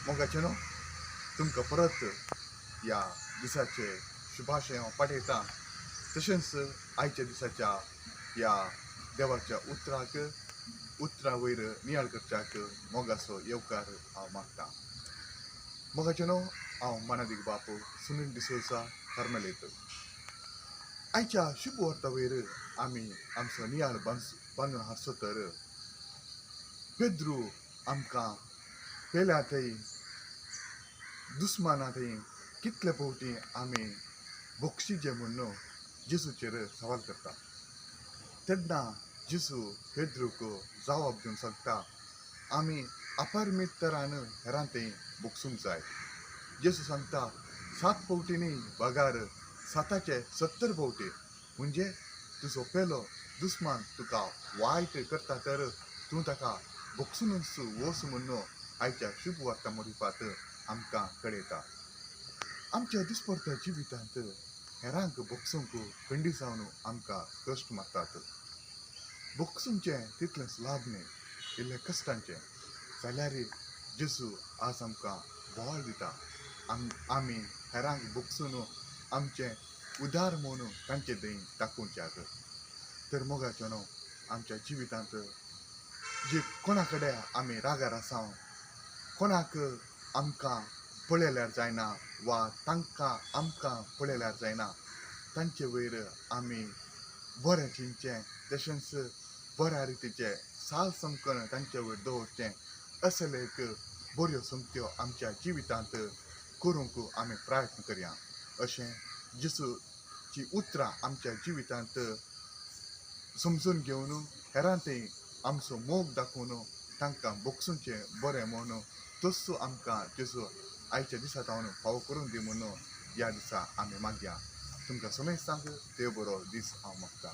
मोगाचे न्हू तुमकां परत ह्या दिसाचे शुभाशय हांव पाठयतां. तशेंच आयच्या दिसाच्या ह्या देवाच्या उतरां वयर नियाळ करच्याक मोगाचो येवकार हांव मागतां. मोगाचे न्हू हांव मानादीक बाप सुनील डिसोजा कार्मेलीत. आयच्या शुभ वर्ता वयर आमी आमचो नियाळ बांदून हाडसो तर पेद्रू आमकां पेल्या थंय दुस्माना थंय कितले फावटी आमी बोक्षीचे म्हणून जेजूचेर सवाल करता. तेन्ना जेजू पेद्रूक जावाब दिवन सांगता, आमी अपारमीत तरान हेरां थंय बोगसूंक जाय. जेजू सांगता 7 फावटी न्ही बगार 7चे 70 फावटी. म्हणजे तुजो पेलो दुस्मान तुका वायट करता तर तूं ताका बोगसूनच वच म्हणून आयच्या शुभ वार्ता म्हणपाक आमकां कळयता. आमच्या दिसपडट्या जिवितांत हेरांक बोगसूंक खंडी जावन आमकां कश्ट मारतात. बोगसूंचे तितलेंच लाभ न्ही, इल्ले कश्टांचे जाल्यार जेजू आज आमकां बोवाळ दिता. आमी हेरांक बोगसून आमचें उदार म्हणून तांचे थंय दाखोवच्याक. तर मोगाचो न्हू आमच्या जिवितांत जे कोणा कडेन आमी रागार आसा, कोणाक आमकां पळयल्यार जायना वा तांकां आमकां पळयल्यार जायना, तांचे वयर आमी बरें चिंतचें. तशेंच बऱ्या रितीचें साल समकन तांचे वयर दवरचें. असलेक बऱ्यो संगत्यो आमच्या जिवितांत करूंक आमी प्रयत्न करया. अशें जेजूची उतरां आमच्या जिवितांत समजून घेवन हेरां थंय आमचो मोग दाखोवन तांकां बोगसूंचें बरें म्हणून तस्सो आमकां जेजू आयच्या दिसा जावन फावो करून दी म्हणून ह्या दिसा आमी मागया. तुमकां समेस्तांक देव बरो दीस हांव मागतां.